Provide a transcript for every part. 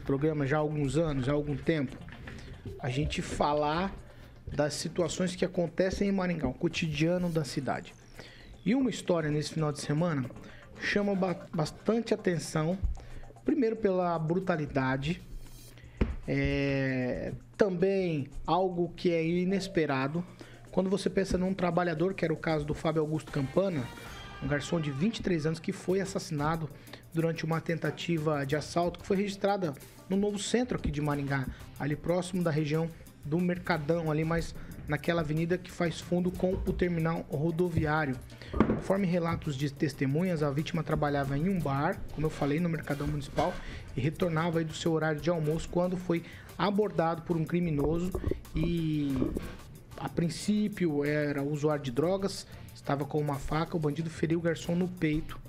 programa já há alguns anos, já há algum tempo, a gente falar das situações que acontecem em Maringá, o cotidiano da cidade. E uma história nesse final de semana chama bastante atenção, primeiro pela brutalidade, também algo que é inesperado. Quando você pensa num trabalhador, que era o caso do Fábio Augusto Campana, um garçom de 23 anos que foi assassinado durante uma tentativa de assalto que foi registrada no novo centro aqui de Maringá, ali próximo da região do Mercadão, ali mais naquela avenida que faz fundo com o terminal rodoviário. Conforme relatos de testemunhas, a vítima trabalhava em um bar, como eu falei, no Mercadão Municipal, e retornava aí do seu horário de almoço quando foi abordado por um criminoso e, a princípio, era usuário de drogas, estava com uma faca, o bandido feriu o garçom no peito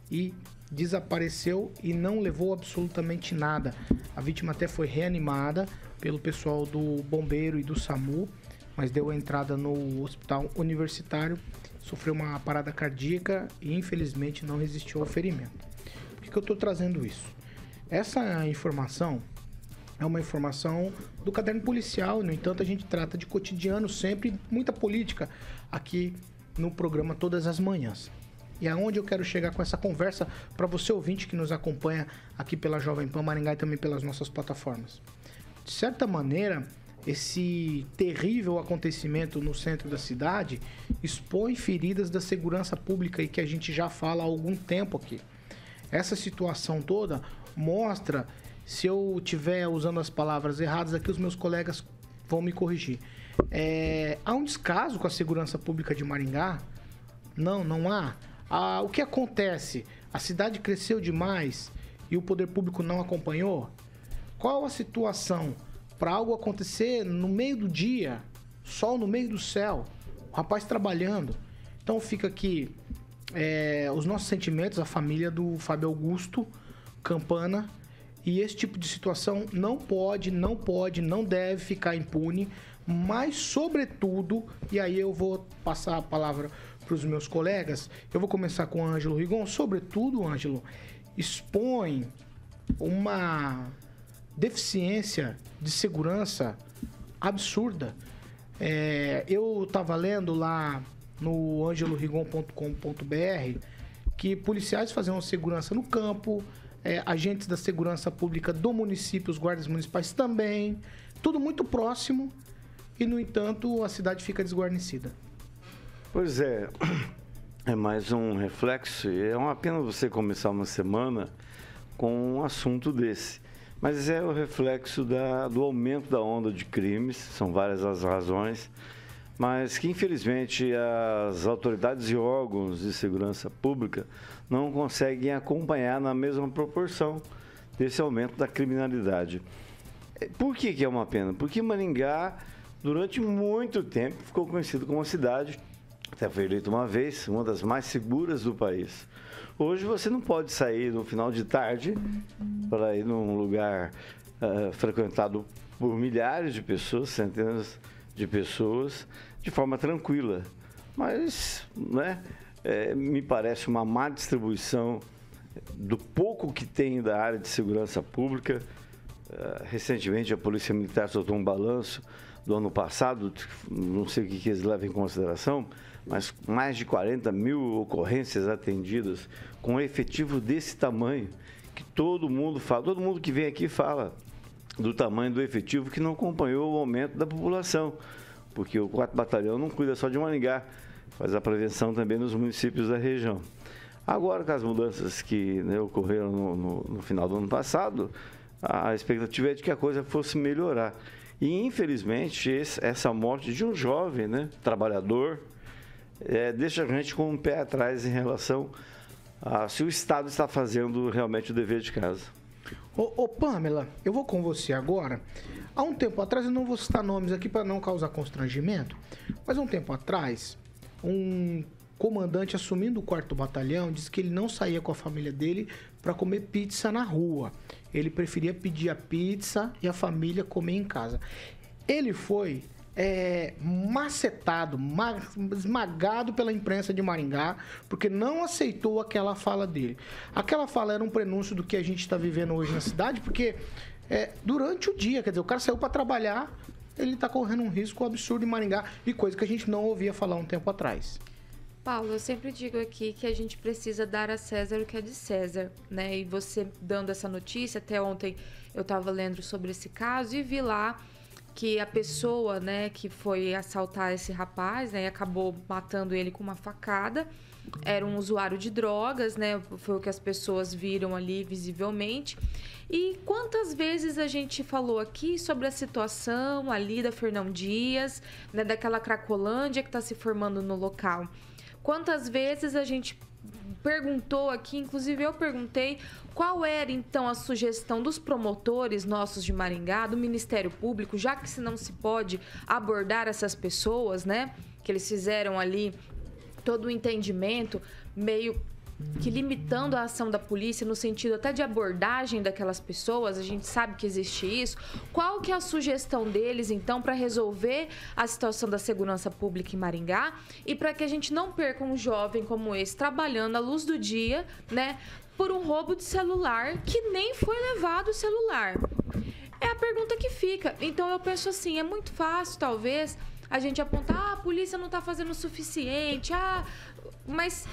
e desapareceu e não levou absolutamente nada. A vítima até foi reanimada pelo pessoal do bombeiro e do SAMU, mas deu a entrada no hospital universitário, sofreu uma parada cardíaca e infelizmente não resistiu ao ferimento. Por que eu estou trazendo isso? Essa informação é uma informação do caderno policial, no entanto a gente trata de cotidiano sempre, muita política aqui no programa todas as manhãs. E aonde eu quero chegar com essa conversa para você ouvinte que nos acompanha aqui pela Jovem Pan Maringá e também pelas nossas plataformas. De certa maneira, esse terrível acontecimento no centro da cidade expõe feridas da segurança pública e que a gente já fala há algum tempo aqui. Essa situação toda mostra, se eu estiver usando as palavras erradas aqui, os meus colegas vão me corrigir. Há um descaso com a segurança pública de Maringá? Não há. O que acontece? A cidade cresceu demais e o poder público não acompanhou? Qual a situação? Para algo acontecer no meio do dia, sol no meio do céu, o rapaz trabalhando. Então fica aqui os nossos sentimentos, a família do Fábio Augusto Campana, e esse tipo de situação não deve ficar impune, mas sobretudo, e aí eu vou passar a palavra para os meus colegas, eu vou começar com o Ângelo Rigon, sobretudo, Ângelo, expõe uma deficiência de segurança absurda. Eu estava lendo lá no angelorigon.com.br que policiais faziam segurança no campo, agentes da segurança pública do município, os guardas municipais também, tudo muito próximo e, no entanto, a cidade fica desguarnecida. Pois é mais um reflexo, e é uma pena você começar uma semana com um assunto desse. Mas é o reflexo do aumento da onda de crimes, são várias as razões, mas que infelizmente as autoridades e órgãos de segurança pública não conseguem acompanhar na mesma proporção desse aumento da criminalidade. Por que é uma pena? Porque Maringá, durante muito tempo, ficou conhecido como uma cidade, até foi eleita uma vez, uma das mais seguras do país. Hoje você não pode sair no final de tarde para ir num lugar frequentado por milhares de pessoas, centenas de pessoas, de forma tranquila. Mas, me parece uma má distribuição do pouco que tem da área de segurança pública. Recentemente a Polícia Militar soltou um balanço do ano passado, não sei o que eles levam em consideração, mas mais de 40 mil ocorrências atendidas com um efetivo desse tamanho, que todo mundo fala, todo mundo que vem aqui fala do tamanho do efetivo que não acompanhou o aumento da população, porque o 4º Batalhão não cuida só de Maringá, faz a prevenção também nos municípios da região. Agora, com as mudanças que ocorreram no final do ano passado, a expectativa é de que a coisa fosse melhorar. E, infelizmente, essa morte de um jovem, trabalhador, deixa a gente com um pé atrás em relação a se o Estado está fazendo realmente o dever de casa. Ô Pamela, eu vou com você agora. Há um tempo atrás, eu não vou citar nomes aqui para não causar constrangimento, mas há um tempo atrás, um comandante assumindo o 4º Batalhão disse que ele não saía com a família dele para comer pizza na rua. Ele preferia pedir a pizza e a família comer em casa. Ele foi macetado, esmagado pela imprensa de Maringá, porque não aceitou aquela fala dele. Aquela fala era um prenúncio do que a gente está vivendo hoje na cidade, porque durante o dia. Quer dizer, o cara saiu para trabalhar, ele está correndo um risco absurdo em Maringá e coisa que a gente não ouvia falar um tempo atrás. Paulo, eu sempre digo aqui que a gente precisa dar a César o que é de César, né? E você dando essa notícia, até ontem eu estava lendo sobre esse caso e vi lá que a pessoa, né, que foi assaltar esse rapaz, né, e acabou matando ele com uma facada, era um usuário de drogas, né? Foi o que as pessoas viram ali visivelmente. E quantas vezes a gente falou aqui sobre a situação ali da Fernão Dias, né, daquela Cracolândia que está se formando no local? Quantas vezes a gente perguntou aqui, inclusive eu perguntei, qual era então a sugestão dos promotores nossos de Maringá, do Ministério Público, já que se não se pode abordar essas pessoas, né? Que eles fizeram ali todo o entendimento, meio que limitando a ação da polícia no sentido até de abordagem daquelas pessoas, a gente sabe que existe isso. Qual que é a sugestão deles, então, para resolver a situação da segurança pública em Maringá e para que a gente não perca um jovem como esse trabalhando à luz do dia, né, por um roubo de celular que nem foi levado o celular? É a pergunta que fica. Então, eu penso assim, é muito fácil, talvez, a gente apontar, a polícia não está fazendo o suficiente, mas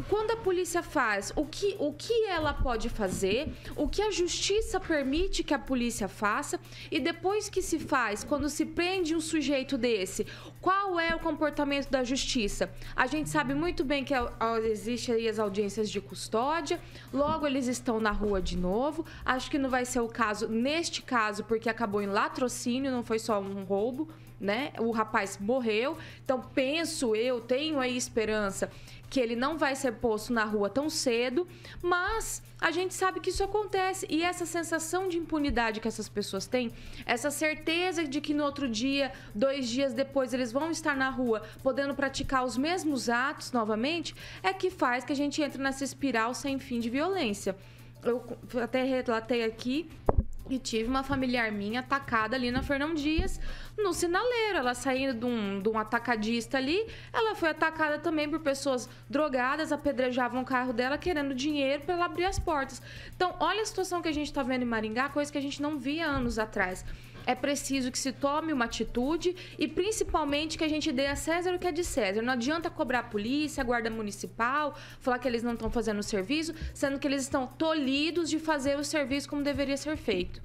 quando a polícia faz, o que ela pode fazer, o que a justiça permite que a polícia faça, e depois que se faz, quando se prende um sujeito desse, qual é o comportamento da justiça? A gente sabe muito bem que existe aí as audiências de custódia, logo eles estão na rua de novo. Acho que não vai ser o caso neste caso, porque acabou em latrocínio, não foi só um roubo, né? O rapaz morreu, então tenho aí esperança que ele não vai ser posto na rua tão cedo, mas a gente sabe que isso acontece. E essa sensação de impunidade que essas pessoas têm, essa certeza de que no outro dia, 2 dias depois, eles vão estar na rua podendo praticar os mesmos atos novamente, é que faz que a gente entre nessa espiral sem fim de violência. Eu até relatei aqui e tive uma familiar minha atacada ali na Fernão Dias, no sinaleiro. Ela saindo de um atacadista ali, ela foi atacada também por pessoas drogadas, apedrejavam o carro dela querendo dinheiro para ela abrir as portas. Então, olha a situação que a gente está vendo em Maringá, coisa que a gente não via anos atrás. É preciso que se tome uma atitude e, principalmente, que a gente dê a César o que é de César. Não adianta cobrar a polícia, a guarda municipal, falar que eles não estão fazendo o serviço, sendo que eles estão tolhidos de fazer o serviço como deveria ser feito.